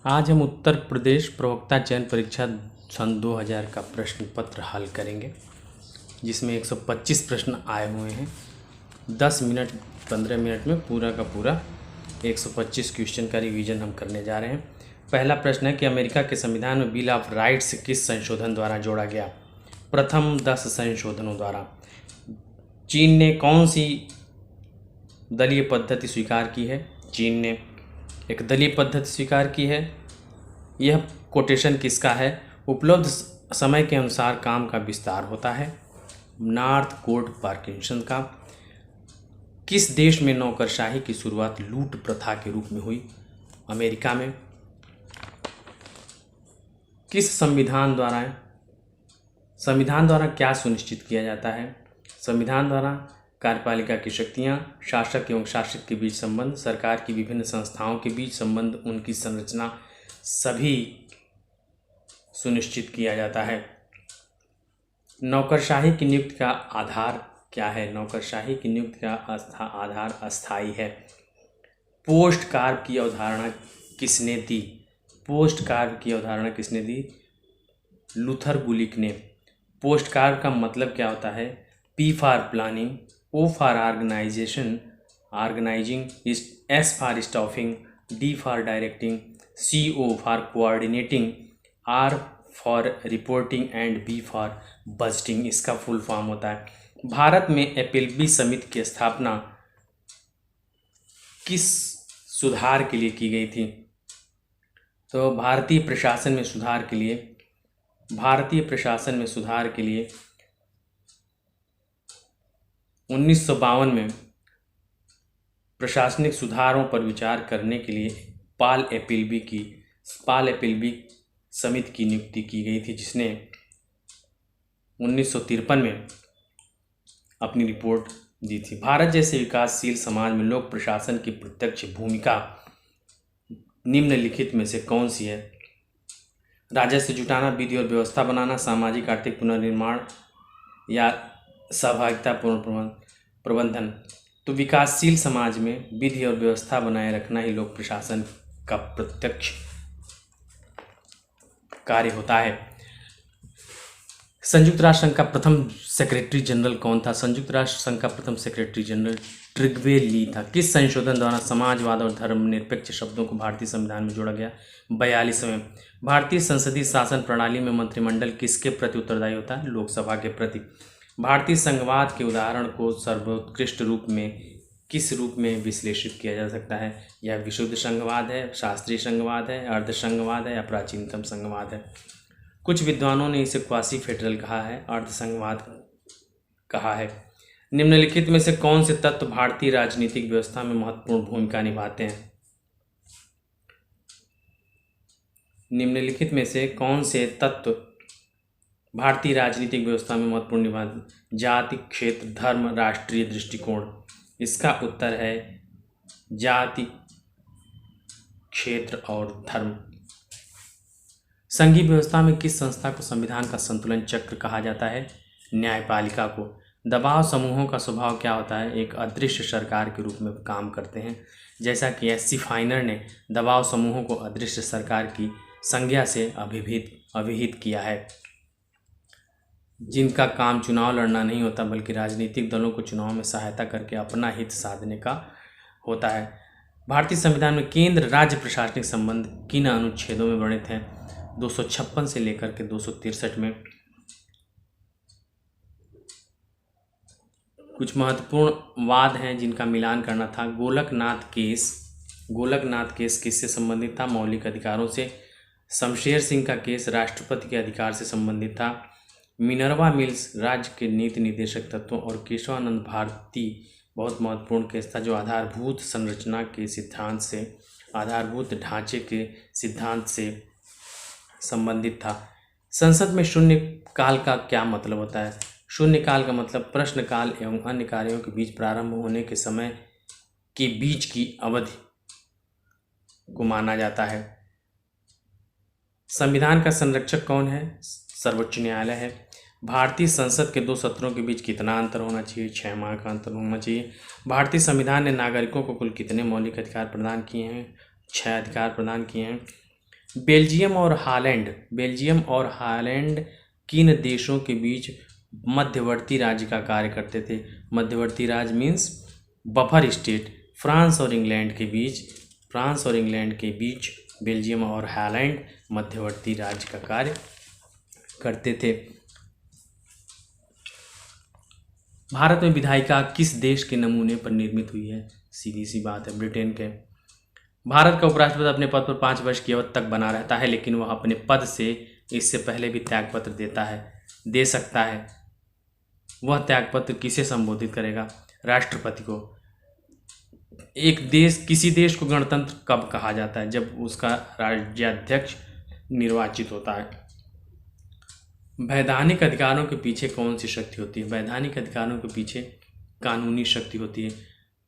आज हम उत्तर प्रदेश प्रवक्ता चयन परीक्षा सन 2000 का प्रश्न पत्र हल करेंगे, जिसमें 125 प्रश्न आए हुए हैं। 10 मिनट 15 मिनट में पूरा का पूरा 125 क्वेश्चन का रिवीजन हम करने जा रहे हैं। पहला प्रश्न है कि अमेरिका के संविधान में बिल ऑफ राइट्स किस संशोधन द्वारा जोड़ा गया? प्रथम 10 संशोधनों द्वारा। चीन ने कौन सी दलीय पद्धति स्वीकार की है? चीन ने एक दलीय पद्धति स्वीकार की है। यह कोटेशन किसका है? उपलब्ध समय के अनुसार काम का विस्तार होता है, नॉर्थ कोर्ट पार्किंसन का। किस देश में नौकरशाही की शुरुआत लूट प्रथा के रूप में हुई? अमेरिका में। किस संविधान द्वारा क्या सुनिश्चित किया जाता है? संविधान द्वारा कार्यपालिका की शक्तियाँ, शासक एवं शासित के बीच संबंध, सरकार की विभिन्न संस्थाओं के बीच संबंध, उनकी संरचना सभी सुनिश्चित किया जाता है। नौकरशाही की नियुक्ति का आधार क्या है? नौकरशाही की नियुक्ति का आधार अस्थायी है। पोस्ट कार्य की अवधारणा किसने दी? पोस्ट कार्य की अवधारणा किसने दी? लूथर गुलिक ने। पोस्ट कार्य का मतलब क्या होता है? P for planning, O for organising, S for staffing, D for directing, CO for coordinating, R for reporting and B for budgeting. इसका फुल फॉर्म होता है। भारत में एपीएलबी समिति की स्थापना किस सुधार के लिए की गई थी? तो भारतीय प्रशासन में सुधार के लिए 1952 में प्रशासनिक सुधारों पर विचार करने के लिए पाल एपीएलबी समिति की नियुक्ति की गई थी, जिसने 1953 में अपनी रिपोर्ट दी थी। भारत जैसे विकासशील समाज में लोक प्रशासन की प्रत्यक्ष भूमिका निम्नलिखित में से कौन सी है? राजस्व जुटाना, विधि और व्यवस्था बनाना, सामाजिक आर्थिक पुनर्निर्माण या सहभागितापूर्ण प्रबंधन। तो विकासशील समाज में विधि और व्यवस्था बनाए रखना ही लोक प्रशासन का प्रत्यक्ष कार्य होता है। संयुक्त राष्ट्र संघ का प्रथम सेक्रेटरी जनरल कौन था? संयुक्त राष्ट्र संघ का प्रथम सेक्रेटरी जनरल ट्रिग्वे ली था। किस संशोधन द्वारा समाजवाद और धर्मनिरपेक्ष शब्दों को भारतीय संविधान में जोड़ा गया? 42वें। भारतीय संसदीय शासन प्रणाली में मंत्रिमंडल किसके प्रति उत्तरदायी होता है? लोकसभा के प्रति। भारतीय संघवाद के उदाहरण को सर्वोत्कृष्ट रूप में किस रूप में विश्लेषित किया जा सकता है? यह विशुद्ध संघवाद है, शास्त्रीय संघवाद है, अर्ध संघवाद है या प्राचीनतम संघवाद है? कुछ विद्वानों ने इसे क्वासी फेडरल कहा है, अर्ध संघवाद कहा है। निम्नलिखित में से कौन से तत्व भारतीय राजनीतिक व्यवस्था में महत्वपूर्ण भूमिका निभाते हैं? निम्नलिखित में से कौन से तत्व भारतीय राजनीतिक व्यवस्था में महत्वपूर्ण निभाते? जाति, क्षेत्र, धर्म, राष्ट्रीय दृष्टिकोण। इसका उत्तर है जाति, क्षेत्र और धर्म। संघीय व्यवस्था में किस संस्था को संविधान का संतुलन चक्र कहा जाता है? न्यायपालिका को। दबाव समूहों का स्वभाव क्या होता है? एक अदृश्य सरकार के रूप में काम करते हैं, जैसा कि एस सी फाइनर ने दबाव समूहों को अदृश्य सरकार की संज्ञा से अभिहित किया है, जिनका काम चुनाव लड़ना नहीं होता बल्कि राजनीतिक दलों को चुनाव में सहायता करके अपना हित साधने का होता है। भारतीय संविधान में केंद्र राज्य प्रशासनिक संबंध किन अनुच्छेदों में वर्णित हैं? 256 से लेकर के 263 में। कुछ महत्वपूर्ण वाद हैं जिनका मिलान करना था। गोलकनाथ केस किससे संबंधित था? मौलिक अधिकारों से। शमशेर सिंह का केस राष्ट्रपति के अधिकार से संबंधित था। मिनर्वा मिल्स राज्य के नीति निर्देशक तत्वों और केशवानंद भारती बहुत महत्वपूर्ण केस था, जो आधारभूत संरचना के सिद्धांत से, आधारभूत ढांचे के सिद्धांत से संबंधित था। संसद में शून्य काल का क्या मतलब होता है? शून्य काल का मतलब प्रश्न काल एवं अन्य कार्यों के बीच प्रारंभ होने के समय के बीच की अवधि को माना जाता है। संविधान का संरक्षक कौन है? सर्वोच्च न्यायालय है। भारतीय संसद के 2 सत्रों के बीच कितना अंतर होना चाहिए? 6 माह का अंतर होना चाहिए। भारतीय संविधान ने नागरिकों को कुल कितने मौलिक अधिकार प्रदान किए हैं? 6 अधिकार प्रदान किए हैं। बेल्जियम और हालैंड किन देशों के बीच मध्यवर्ती राज्य का कार्य करते थे? मध्यवर्ती राज्य मीन्स बफर स्टेट। फ्रांस और इंग्लैंड के बीच बेल्जियम और हालैंड मध्यवर्ती राज्य का कार्य करते थे। भारत में विधायिका किस देश के नमूने पर निर्मित हुई है? सीधी सी बात है, ब्रिटेन के। भारत का उपराष्ट्रपति अपने पद पर 5 वर्ष की अवधि तक बना रहता है, लेकिन वह अपने पद से इससे पहले भी त्यागपत्र दे सकता है। वह त्यागपत्र किसे संबोधित करेगा? राष्ट्रपति को। किसी देश को गणतंत्र कब कहा जाता है? जब उसका राज्याध्यक्ष निर्वाचित होता है। वैधानिक अधिकारों के पीछे कौन सी शक्ति होती है? वैधानिक अधिकारों के पीछे कानूनी शक्ति होती है।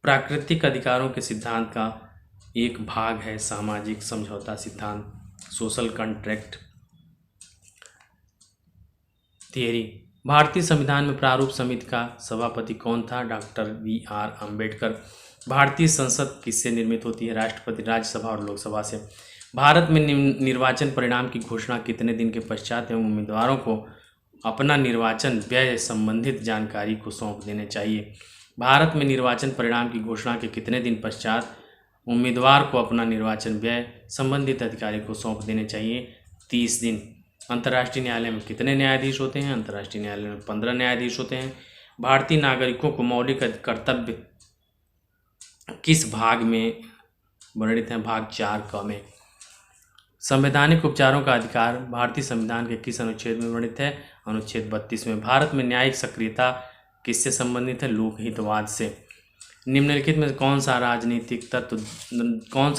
प्राकृतिक अधिकारों के सिद्धांत का एक भाग है सामाजिक समझौता सिद्धांत, सोशल कॉन्ट्रैक्ट थियरी। भारतीय संविधान में प्रारूप समिति का सभापति कौन था? Doctor BR Ambedkar. भारतीय संसद किससे निर्मित होती है? राष्ट्रपति, राज्यसभा और लोकसभा से। भारत में निर्वाचन परिणाम की घोषणा कितने दिन के पश्चात एवं उम्मीदवारों को अपना निर्वाचन व्यय संबंधित जानकारी को सौंप देने चाहिए? भारत में निर्वाचन परिणाम की घोषणा के कितने दिन पश्चात उम्मीदवार को अपना निर्वाचन व्यय संबंधित अधिकारी को सौंप देने चाहिए? 30 दिन। अंतर्राष्ट्रीय न्यायालय में कितने न्यायाधीश होते हैं? अंतर्राष्ट्रीय न्यायालय में 15 न्यायाधीश होते हैं। भारतीय नागरिकों को मौलिक कर्तव्य किस भाग में वर्णित है? भाग 4 क में। संवैधानिक उपचारों का अधिकार भारतीय संविधान के किस अनुच्छेद में वर्णित है? अनुच्छेद 32 में। भारत में न्यायिक सक्रियता किससे संबंधित है? लोकहितवाद से। निम्नलिखित में कौन सा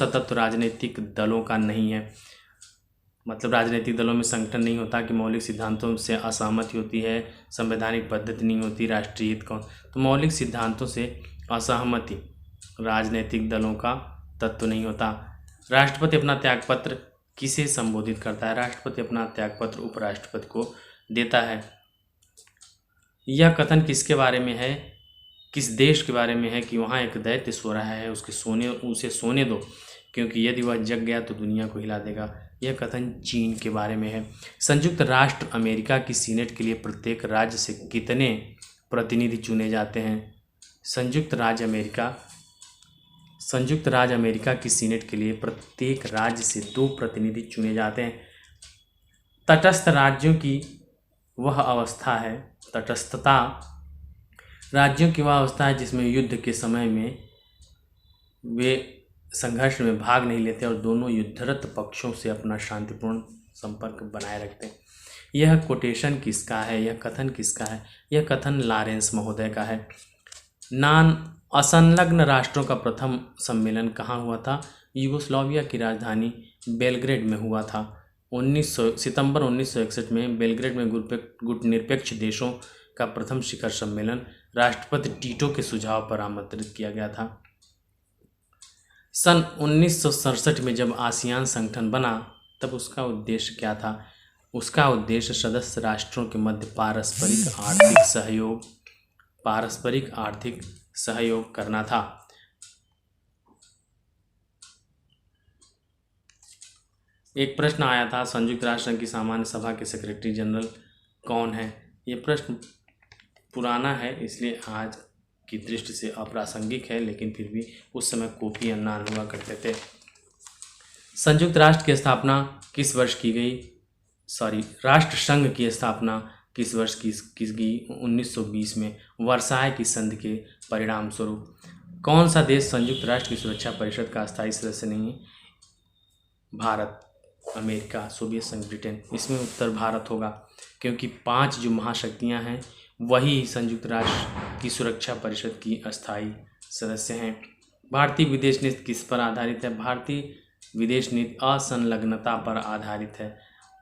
तत्व राजनीतिक दलों का नहीं है? मतलब राजनीतिक दलों में संगठन नहीं होता कि मौलिक सिद्धांतों से असहमति होती है, संवैधानिक पद्धति नहीं होती, राष्ट्रीय हित कौन? तो मौलिक सिद्धांतों से असहमति राजनीतिक दलों का तत्व नहीं होता। राष्ट्रपति अपना त्यागपत्र किसे संबोधित करता है? राष्ट्रपति अपना त्यागपत्र उपराष्ट्रपति को देता है। यह कथन किसके बारे में है? किस देश के बारे में है कि वहाँ एक दैत्य सो रहा है, उसे सोने दो, क्योंकि यदि वह जग गया तो दुनिया को हिला देगा। यह कथन चीन के बारे में है। संयुक्त राष्ट्र अमेरिका की सीनेट के लिए प्रत्येक राज्य से कितने प्रतिनिधि चुने जाते हैं? संयुक्त राज्य अमेरिका की सीनेट के लिए प्रत्येक राज्य से 2 प्रतिनिधि चुने जाते हैं। तटस्थ राज्यों की वह अवस्था है, तटस्थता राज्यों की वह अवस्था है जिसमें युद्ध के समय में वे संघर्ष में भाग नहीं लेते और दोनों युद्धरत पक्षों से अपना शांतिपूर्ण संपर्क बनाए रखते हैं। यह कोटेशन किसका है? यह कथन किसका है? यह कथन लॉरेंस महोदय का है। असंलग्न राष्ट्रों का प्रथम सम्मेलन कहाँ हुआ था? यूगोस्लाविया की राजधानी बेलग्रेड में हुआ था। सितंबर 1961 में बेलग्रेड में गुटनिरपेक्ष देशों का प्रथम शिखर सम्मेलन राष्ट्रपति टीटो के सुझाव पर आमंत्रित किया गया था। सन 1967 में जब आसियान संगठन बना तब उसका उद्देश्य क्या था? उसका उद्देश्य सदस्य राष्ट्रों के मध्य पारस्परिक आर्थिक सहयोग करना था। एक प्रश्न आया था, संयुक्त राष्ट्र संघ की सामान्य सभा के सेक्रेटरी जनरल कौन है? ये प्रश्न पुराना है इसलिए आज की दृष्टि से अप्रासंगिक है, लेकिन फिर भी उस समय कोफी अन्नान हुआ करते थे। संयुक्त राष्ट्र की स्थापना किस वर्ष की गई? राष्ट्र संघ की स्थापना किस वर्ष की गई? 1920 में वर्साय की संधि के परिणाम स्वरूप। कौन सा देश संयुक्त राष्ट्र की सुरक्षा परिषद का अस्थायी सदस्य नहीं है? भारत, अमेरिका, सोवियत संघ, ब्रिटेन। इसमें उत्तर भारत होगा, क्योंकि 5 जो महाशक्तियां हैं वही संयुक्त राष्ट्र की सुरक्षा परिषद की अस्थायी सदस्य हैं। भारतीय विदेश नीति किस पर आधारित है? भारतीय विदेश नीति असंलग्नता पर आधारित है।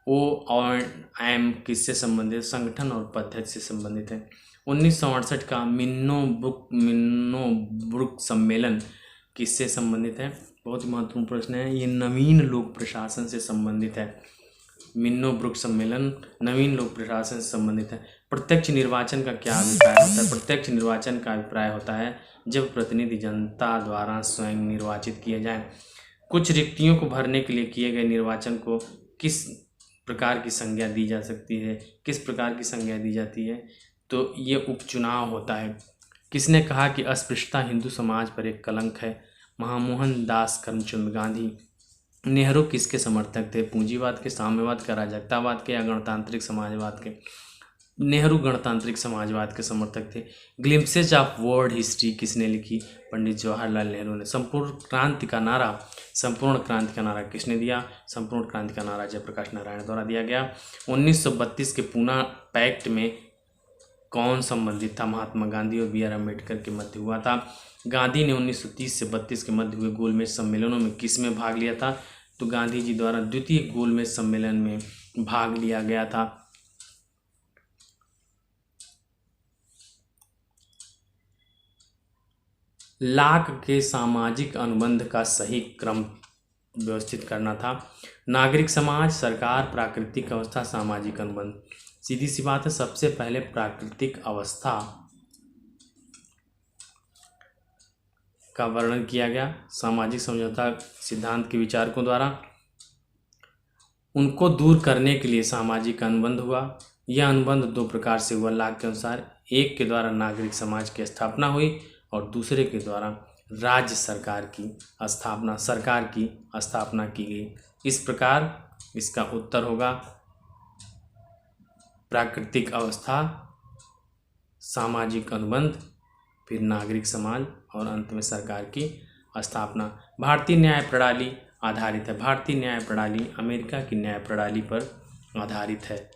OM किससे संबंधित? संगठन और पद्धति से संबंधित है। 1968 का मिन्नोब्रुक सम्मेलन किससे संबंधित है? बहुत ही महत्वपूर्ण प्रश्न है। ये नवीन लोक प्रशासन से संबंधित है। मिन्नोब्रुक सम्मेलन नवीन लोक प्रशासन से संबंधित है। प्रत्यक्ष निर्वाचन का क्या अभिप्राय होता है? प्रत्यक्ष निर्वाचन का अभिप्राय होता है जब प्रतिनिधि जनता द्वारा स्वयं निर्वाचित किए जाएं। कुछ रिक्तियों को भरने के लिए किए गए निर्वाचन को किस प्रकार की संज्ञा दी जा सकती है, किस प्रकार की संज्ञा दी जाती है? तो ये उपचुनाव होता है। किसने कहा कि अस्पृश्यता हिंदू समाज पर एक कलंक है? महामोहन दास करमचंद गांधी। नेहरू किसके समर्थक थे? पूंजीवाद के, साम्यवाद के, अराजकतावाद के या गणतांत्रिक समाजवाद के? नेहरू गणतांत्रिक समाजवाद के समर्थक थे। ग्लिम्पसेज ऑफ वर्ल्ड हिस्ट्री किसने लिखी? पंडित जवाहरलाल नेहरू ने। संपूर्ण क्रांति का नारा किसने दिया? संपूर्ण क्रांति का नारा जयप्रकाश नारायण द्वारा दिया गया। 1932 के पूना पैक्ट में कौन संबंधित था? महात्मा गांधी और बी आर अम्बेडकर के मध्य हुआ था। गांधी ने 1930 से 32 के मध्य हुए गोलमेज सम्मेलनों में किस में भाग लिया था? तो गांधी जी द्वारा द्वितीय गोलमेज सम्मेलन में भाग लिया गया था। लाक के सामाजिक अनुबंध का सही क्रम व्यवस्थित करना था। नागरिक समाज, सरकार, प्राकृतिक अवस्था, सामाजिक अनुबंध। सीधी सी बात है, सबसे पहले प्राकृतिक अवस्था का वर्णन किया गया सामाजिक समझौता सिद्धांत के विचारकों द्वारा। उनको दूर करने के लिए सामाजिक अनुबंध हुआ। यह अनुबंध दो प्रकार से हुआ लाक के अनुसार। एक के द्वारा नागरिक समाज की स्थापना हुई और दूसरे के द्वारा राज्य सरकार की स्थापना की गई। इस प्रकार इसका उत्तर होगा प्राकृतिक अवस्था, सामाजिक अनुबंध, फिर नागरिक समाज और अंत में सरकार की स्थापना। भारतीय न्याय प्रणाली आधारित है। भारतीय न्याय प्रणाली अमेरिका की न्याय प्रणाली पर आधारित है।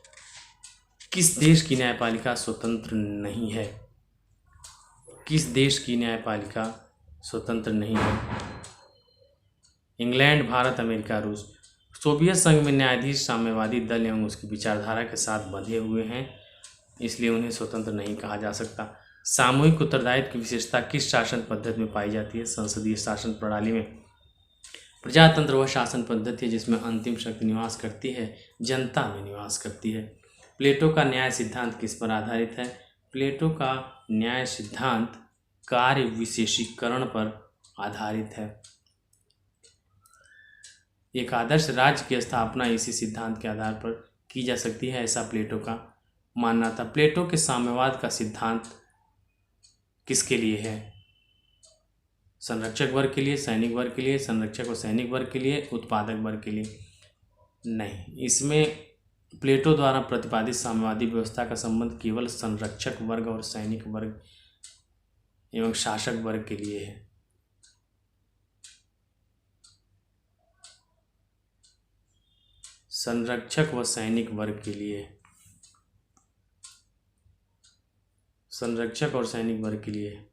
किस देश की न्यायपालिका स्वतंत्र नहीं है? किस देश की न्यायपालिका स्वतंत्र नहीं है? इंग्लैंड, भारत, अमेरिका, रूस। सोवियत संघ में न्यायाधीश साम्यवादी दल एवं उसकी विचारधारा के साथ बंधे हुए हैं, इसलिए उन्हें स्वतंत्र नहीं कहा जा सकता। सामूहिक उत्तरदायित्व की विशेषता किस शासन पद्धति में पाई जाती है? संसदीय शासन प्रणाली में। प्रजातंत्र वह शासन पद्धति है जिसमें अंतिम शक्ति निवास करती है, जनता में निवास करती है। प्लेटो का न्याय सिद्धांत किस पर आधारित है? प्लेटो का न्याय सिद्धांत कार्य विशेषीकरण पर आधारित है। एक आदर्श राज्य की स्थापना इसी सिद्धांत के आधार पर की जा सकती है, ऐसा प्लेटो का मानना था। प्लेटो के साम्यवाद का सिद्धांत किसके लिए है? संरक्षक वर्ग के लिए, सैनिक वर्ग के लिए, संरक्षक और सैनिक वर्ग के लिए, उत्पादक वर्ग के लिए? नहीं, इसमें प्लेटो द्वारा प्रतिपादित साम्यवादी व्यवस्था का संबंध केवल संरक्षक वर्ग और सैनिक वर्ग एवं शासक वर्ग के लिए है। संरक्षक व सैनिक वर्ग के लिए, संरक्षक और सैनिक वर्ग के लिए।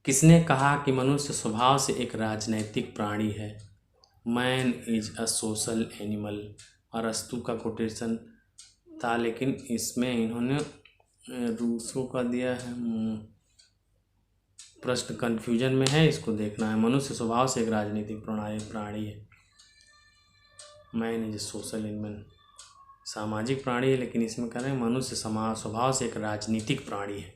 किसने कहा कि मनुष्य स्वभाव से एक राजनैतिक प्राणी है? Man is a social animal. अरस्तु का कोटेशन था, लेकिन इसमें इन्होंने रूसो का दिया है। प्रश्न कन्फ्यूजन में है, इसको देखना है। मनुष्य स्वभाव से एक राजनीतिक प्राणी है। मैन इज सोशल एनिमल, सामाजिक प्राणी है, लेकिन इसमें कह रहे हैं मनुष्य स्वभाव से एक राजनीतिक प्राणी है।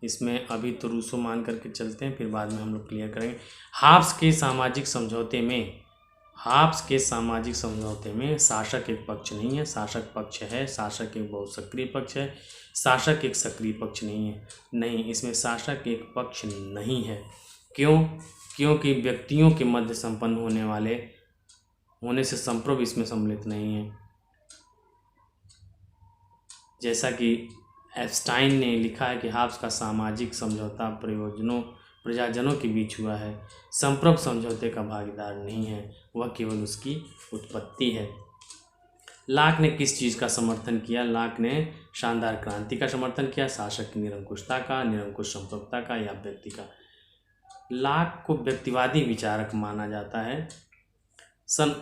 इसमें अभी तो रूसो मान करके चलते हैं, फिर बाद में हम लोग क्लियर करेंगे। हाब्स के सामाजिक समझौते में शासक एक पक्ष नहीं है, शासक पक्ष है। शासक एक बहुत सक्रिय पक्ष है, शासक एक सक्रिय पक्ष नहीं है। नहीं, इसमें शासक एक पक्ष नहीं है। क्यों? क्योंकि व्यक्तियों के मध्य संपन्न होने से संप्रभु इसमें सम्मिलित नहीं है। जैसा कि एप्स्टाइन ने लिखा है कि हाब्स का सामाजिक समझौता प्रजाजनों के बीच हुआ है, संप्रभु समझौते का भागीदार नहीं है, वह केवल उसकी उत्पत्ति है। लाक ने किस चीज़ का समर्थन किया? लाक ने शानदार क्रांति का समर्थन किया, शासक की निरंकुशता का, निरंकुश संप्रभुता का या व्यक्ति का। लाक को व्यक्तिवादी विचारक माना जाता है। सन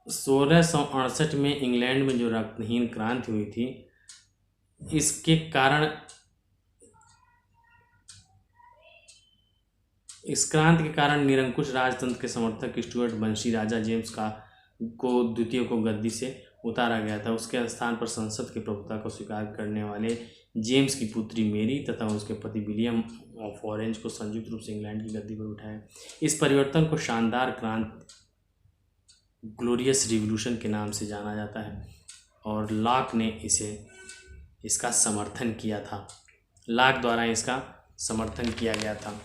1668 में इंग्लैंड में जो रक्तहीन क्रांति हुई थी, इस क्रांति के कारण निरंकुश राजतंत्र के समर्थक स्टुअर्ट वंशी राजा जेम्स को द्वितीय को गद्दी से उतारा गया था। उसके स्थान पर संसद के प्रभुता को स्वीकार करने वाले जेम्स की पुत्री मेरी तथा उसके पति विलियम ऑफ ऑरेंज को संयुक्त रूप से इंग्लैंड की गद्दी पर उठाया। इस परिवर्तन को शानदार क्रांति, ग्लोरियस रिवॉल्यूशन के नाम से जाना जाता है और लॉक ने इसका समर्थन किया था। लॉक द्वारा इसका समर्थन किया गया था।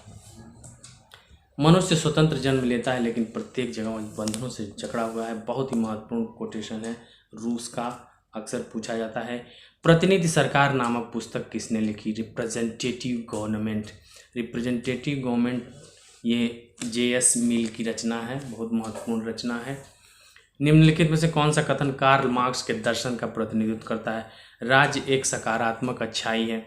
मनुष्य स्वतंत्र जन्म लेता है लेकिन प्रत्येक जगह बंधनों से जकड़ा हुआ है। बहुत ही महत्वपूर्ण कोटेशन है रूस का, अक्सर पूछा जाता है। प्रतिनिधि सरकार नामक पुस्तक किसने लिखी? Representative government. रिप्रेजेंटेटिव गवर्नमेंट ये J.S. मिल की रचना है, बहुत महत्वपूर्ण रचना है। निम्नलिखित में से कौन सा कथन कार्ल मार्क्स के दर्शन का प्रतिनिधित्व करता है? राज्य एक सकारात्मक अच्छाई है।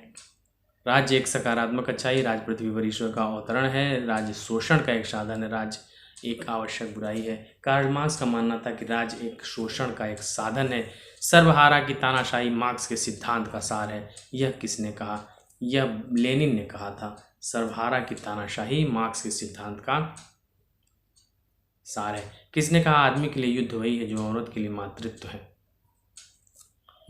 राज्य एक सकारात्मक अच्छाई, राज्य पृथ्वी पर ईश्वर का अवतरण है, राज्य शोषण का एक साधन है, राज्य एक आवश्यक बुराई है। कार्ल मार्क्स का मानना था कि राज्य एक शोषण का एक साधन है। सर्वहारा की तानाशाही मार्क्स के सिद्धांत का सार है। यह किसने कहा? यह लेनिन ने कहा था। सर्वहारा की तानाशाही मार्क्स के सिद्धांत का सार है। किसने कहा आदमी के लिए युद्ध वही है जो औरत के लिए मातृत्व है?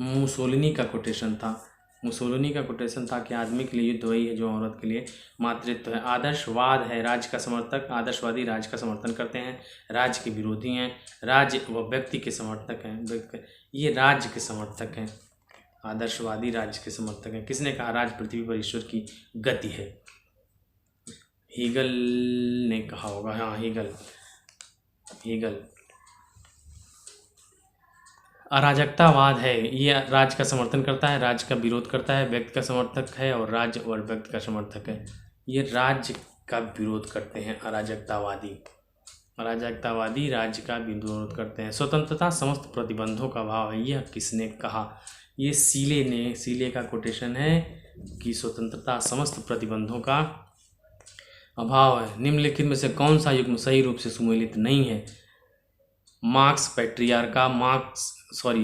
मुसोलिनी का कोटेशन था। मुसोलिनी का कोटेशन था कि आदमी के लिए युद्ध वही है जो औरत के लिए मातृत्व है। आदर्शवाद है राज्य का समर्थक। आदर्शवादी राज्य का समर्थन करते हैं, राज्य के विरोधी हैं। राज्य व व्यक्ति के समर्थक हैं, ये राज्य के समर्थक हैं। आदर्शवादी राज्य के समर्थक हैं। किसने कहा राज्य पृथ्वी पर ईश्वर की गति है? हीगल ने कहा होगा। हाँ, हीगल। अराजकतावाद है, ये राज्य का समर्थन करता है, राज्य का विरोध करता है, व्यक्ति का समर्थक है और राज्य और व्यक्ति का समर्थक है। ये राज्य का विरोध करते हैं अराजकतावादी। अराजकतावादी राज्य का विरोध करते हैं। स्वतंत्रता समस्त प्रतिबंधों का अभाव है, यह किसने कहा? ये सीले का कोटेशन है कि स्वतंत्रता समस्त प्रतिबंधों का अभाव है। निम्नलिखित में से कौन सा युग्म सही रूप से सुमेलित नहीं है? Marx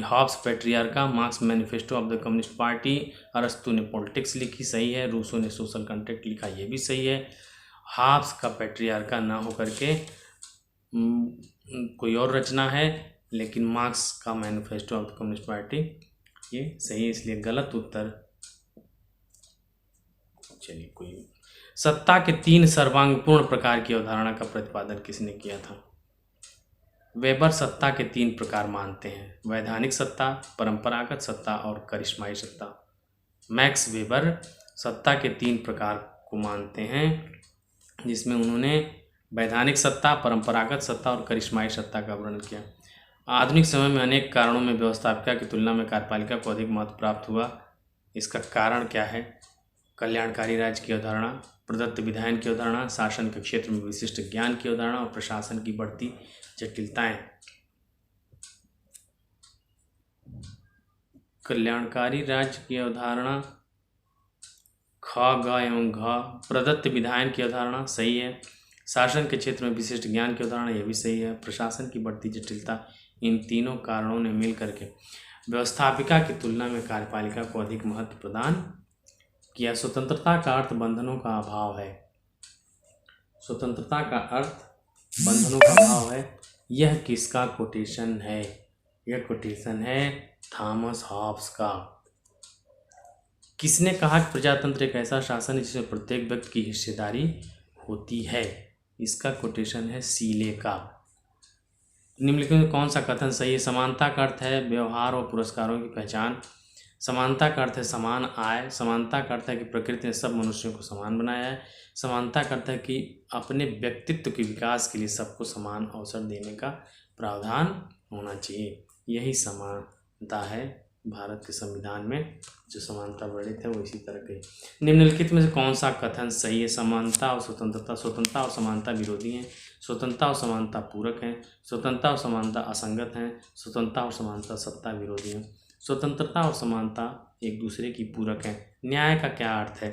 Hobbes Patriarcha, Marx manifesto of the communist party, अरस्तु ने पॉलिटिक्स लिखी, सही है। रूसो ने सोशल कॉन्ट्रैक्ट लिखा, ये भी सही है। हॉब्स का पैट्रियार्का ना हो करके कोई और रचना है, लेकिन मार्क्स का manifesto of the communist party ये सही है, इसलिए गलत उत्तर। चलिए कोई। सत्ता के 3 सर्वांगपूर्ण प्रकार की अवधारणा का प्रतिपादन किसने किया था? वेबर सत्ता के 3 प्रकार मानते हैं, वैधानिक सत्ता, परंपरागत सत्ता और करिश्माई सत्ता। मैक्स वेबर सत्ता के 3 प्रकार को मानते हैं, जिसमें उन्होंने वैधानिक सत्ता, परंपरागत सत्ता और करिश्माई सत्ता का वर्णन किया। आधुनिक समय में अनेक कारणों में व्यवस्थापिका की तुलना में कार्यपालिका को अधिक महत्व प्राप्त हुआ। इसका कारण क्या है? कल्याणकारी राज्य की अवधारणा, प्रदत्त विधायन की अवधारणा, शासन के क्षेत्र में विशिष्ट ज्ञान की अवधारणा और प्रशासन की बढ़ती जटिलताएं। कल्याणकारी राज्य की अवधारणा ख, ग एवं घ। प्रदत्त विधायन की अवधारणा सही है। शासन के क्षेत्र में विशिष्ट ज्ञान की अवधारणा यह भी सही है। प्रशासन की बढ़ती जटिलता, इन तीनों कारणों ने मिलकर के व्यवस्थापिका की तुलना में कार्यपालिका को अधिक महत्व प्रदान किया। स्वतंत्रता का अर्थ बंधनों का अभाव है। स्वतंत्रता का अर्थ बंधनों का अभाव है। यह किसका कोटेशन है? यह कोटेशन है थॉमस हॉब्स का। किसने कहा कि प्रजातंत्र एक ऐसा शासन है जिसमें प्रत्येक व्यक्ति की हिस्सेदारी होती है? इसका कोटेशन है सीले का। निम्नलिखित में कौन सा कथन सही है? समानता का अर्थ है व्यवहार और पुरस्कारों की पहचान। समानता का अर्थ है समान आय। समानता का अर्थ है कि प्रकृति ने सब मनुष्यों को समान बनाया है। समानता का अर्थ है कि अपने व्यक्तित्व के विकास के लिए सबको समान अवसर देने का प्रावधान होना चाहिए। यही समानता है भारत के संविधान में, जो समानता वर्णित है वो इसी तरह के। निम्नलिखित में से कौन सा कथन सही है? समानता और स्वतंत्रता, स्वतंत्रता और समानता विरोधी हैं। स्वतंत्रता और समानता पूरक हैं। स्वतंत्रता और समानता असंगत हैं। स्वतंत्रता और समानता सत्ता विरोधी हैं। स्वतंत्रता और समानता एक दूसरे की पूरक हैं। न्याय का क्या अर्थ है?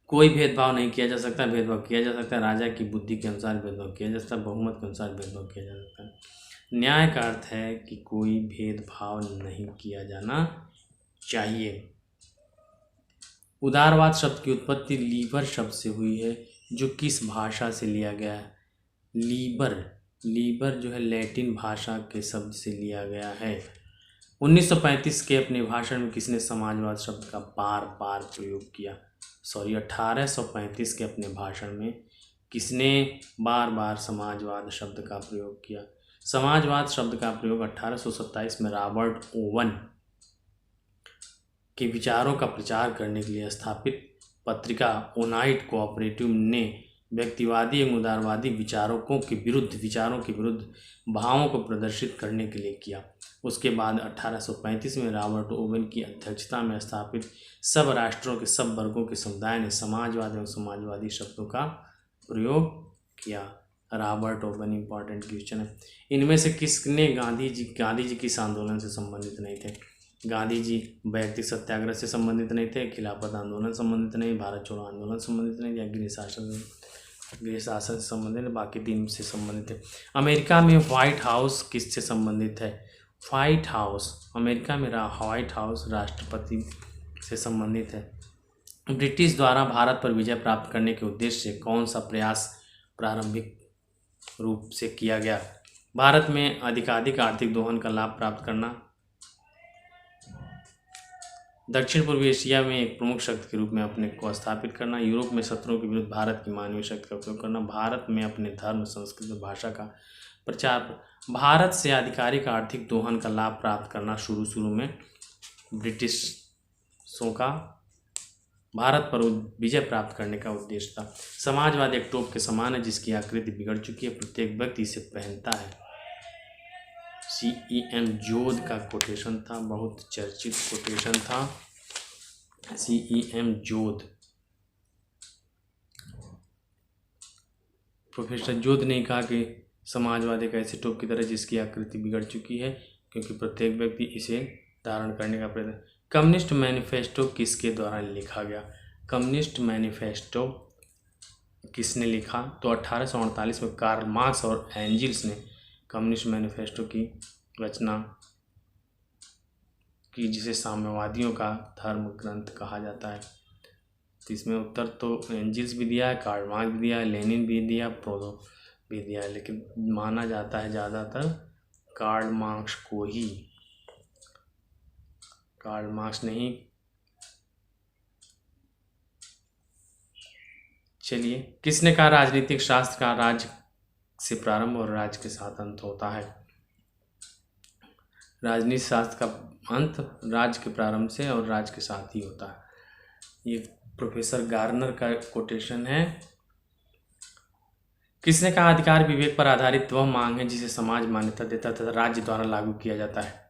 कोई भेदभाव नहीं किया जा सकता, भेदभाव किया जा सकता है। राजा की बुद्धि के अनुसार भेदभाव किया जा सकता है, बहुमत के अनुसार भेदभाव किया जा सकता है। न्याय का अर्थ है कि कोई भेदभाव नहीं किया जाना चाहिए। उदारवाद शब्द की उत्पत्ति लीबर शब्द से हुई है, जो किस भाषा से लिया गया है? लीबर लीबर जो है लैटिन भाषा के शब्द से लिया गया है। 1935 के अपने भाषण में किसने समाजवाद शब्द का बार बार प्रयोग किया? 1835 के अपने भाषण में किसने बार बार समाजवाद शब्द का प्रयोग किया? समाजवाद शब्द का प्रयोग 1827 में रॉबर्ट ओवन के विचारों का प्रचार करने के लिए स्थापित पत्रिका ओनाइट कोऑपरेटिव ने व्यक्तिवादी एवं उदारवादी विचारों के विरुद्ध भावों को प्रदर्शित करने के लिए किया। उसके बाद 1835 में रॉबर्ट ओवन की अध्यक्षता में स्थापित सब राष्ट्रों के सब वर्गों के समुदाय ने समाजवाद एवं समाजवादी शब्दों का प्रयोग किया। रॉबर्ट ओवन इंपॉर्टेंट क्वेश्चन है। इनमें से किसने गांधी जी किस आंदोलन से संबंधित नहीं थे? गांधी जी व्यक्ति सत्याग्रह से संबंधित नहीं थे, खिलाफत आंदोलन संबंधित नहीं, भारत छोड़ो आंदोलन संबंधित नहीं, या गृह शासन से संबंधित, बाकी 3 से संबंधित है। अमेरिका में व्हाइट हाउस किससे संबंधित है? व्हाइट हाउस, अमेरिका में व्हाइट हाउस राष्ट्रपति से संबंधित है। ब्रिटिश द्वारा भारत पर विजय प्राप्त करने के उद्देश्य से कौन सा प्रयास प्रारंभिक रूप से किया गया? भारत में अधिकाधिक आर्थिक दोहन का लाभ प्राप्त करना, दक्षिण पूर्वी एशिया में एक प्रमुख शक्ति के रूप में अपने को स्थापित करना, यूरोप में शत्रुओं के विरुद्ध भारत की मानवीय शक्ति का उपयोग करना, भारत में अपने धर्म, संस्कृति और भाषा का प्रचार। भारत से आधिकारिक आर्थिक दोहन का लाभ प्राप्त करना शुरू में ब्रिटिशों का भारत पर विजय प्राप्त करने का उद्देश्य था। समाजवाद एक टोप के समान है जिसकी आकृति बिगड़ चुकी है, प्रत्येक व्यक्ति इसे पहनता है। CEM जोध का कोटेशन था, बहुत चर्चित कोटेशन था। CEM जोध, प्रोफेसर जोध ने कहा कि समाजवाद एक ऐसे टोप की तरह जिसकी आकृति बिगड़ चुकी है क्योंकि प्रत्येक व्यक्ति इसे धारण करने का प्रयत्न। कम्युनिस्ट मैनिफेस्टो किसके द्वारा लिखा गया? कम्युनिस्ट मैनिफेस्टो किसने लिखा? तो 1848 में कार्ल मार्क्स और एंजिल्स ने कम्युनिस्ट मैनिफेस्टो की रचना की, जिसे साम्यवादियों का धर्म ग्रंथ कहा जाता है। तो इसमें उत्तर तो एंजिल्स भी दिया है, कार्ल मार्क्स भी दिया है, लेनिन भी दिया, प्रोदो भी दिया है, लेकिन माना जाता है ज़्यादातर कार्ल मार्क्स को ही। कार्ल मार्क्स नहीं, चलिए, किसने कहा राजनीतिक शास्त्र का राज्य से प्रारंभ और राज्य के साथ अंत होता है? राजनीति शास्त्र का अंत राज्य के प्रारंभ से और राज्य के साथ ही होता है। ये प्रोफेसर गार्नर का कोटेशन है। किसने कहा अधिकार विवेक पर आधारित वह मांग है जिसे समाज मान्यता देता तथा राज्य द्वारा लागू किया जाता है?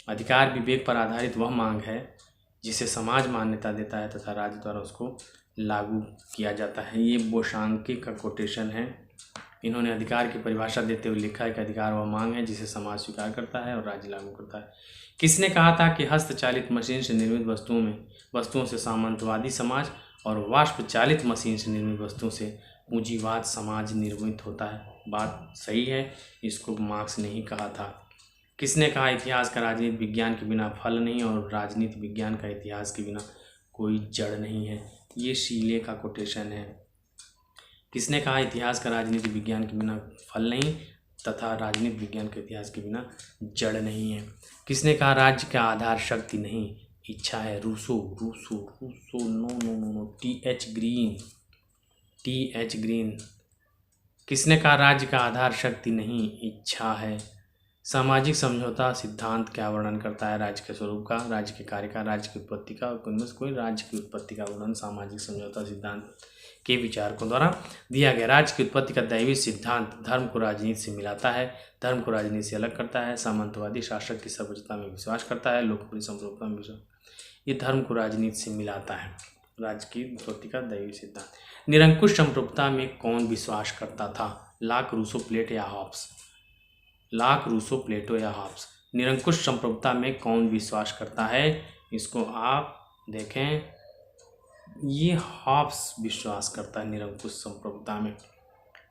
अधिकार विवेक पर आधारित वह मांग है जिसे समाज मान्यता देता है तथा राज्य द्वारा उसको लागू किया जाता है। ये बोशांकी का कोटेशन है। इन्होंने अधिकार की परिभाषा देते हुए लिखा है कि अधिकार वह मांग है जिसे समाज स्वीकार करता है और राज्य लागू करता है। किसने कहा था कि हस्तचालित मशीन से निर्मित वस्तुओं से सामंतवादी समाज और वाष्प चालित मशीन से निर्मित वस्तुओं से पूंजीवाद समाज निर्मित होता है? बात सही है, इसको मार्क्स ने ही कहा था। किसने कहा इतिहास का राजनीति विज्ञान के बिना फल नहीं और राजनीति विज्ञान का इतिहास के बिना कोई जड़ नहीं है? ये शीले का कोटेशन है। किसने कहा इतिहास का राजनीति विज्ञान के बिना फल नहीं तथा राजनीति विज्ञान के इतिहास के बिना जड़ नहीं है? किसने कहा राज्य का आधार शक्ति नहीं इच्छा है? Rousseau no, TH Green. किसने कहा राज्य का आधार शक्ति नहीं इच्छा है? सामाजिक समझौता सिद्धांत क्या वर्णन करता है? राज्य के स्वरूप का, राज्य के कार्य का, राज्य की उत्पत्ति का, कोई राज्य की उत्पत्ति का वर्णन सामाजिक समझौता सिद्धांत के विचारकों द्वारा दिया गया। राज्य की उत्पत्ति का दैवी सिद्धांत धर्म को राजनीति से मिलाता है, धर्म को राजनीति से अलग करता है, सामंतवादी शासक की सर्वोच्चता में विश्वास करता है, लोकप्रिय संप्रभुता में विश्वास, ये धर्म को राजनीति से मिलाता है। राज्य की उत्पत्ति का दैवी सिद्धांत। निरंकुश संप्रभुता में कौन विश्वास करता था? लाक, रूसो, प्लेटो या हॉब्स? लाक, रूसो, प्लेटो या हॉब्स? निरंकुश संप्रभुता में कौन विश्वास करता है? इसको आप देखें, ये हॉब्स विश्वास करता है निरंकुश संप्रभुता में।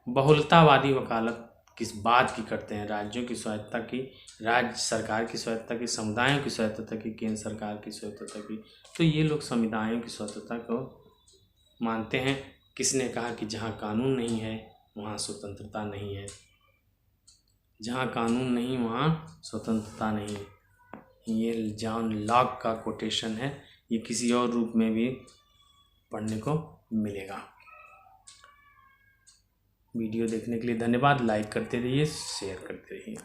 बहुलतावादी वकालत किस बात की करते हैं? राज्यों की स्वायत्तता की, राज्य सरकार की स्वायत्तता की, समुदायों की स्वायत्तता की, केंद्र सरकार की स्वायत्तता की? तो ये लोग समुदायों की स्वायत्तता को मानते हैं। किसने कहा कि जहाँ कानून नहीं है वहाँ स्वतंत्रता नहीं है? जहाँ कानून नहीं वहाँ स्वतंत्रता नहीं। ये जॉन लॉक का कोटेशन है, ये किसी और रूप में भी पढ़ने को मिलेगा। वीडियो देखने के लिए धन्यवाद। लाइक करते रहिए, शेयर करते रहिए।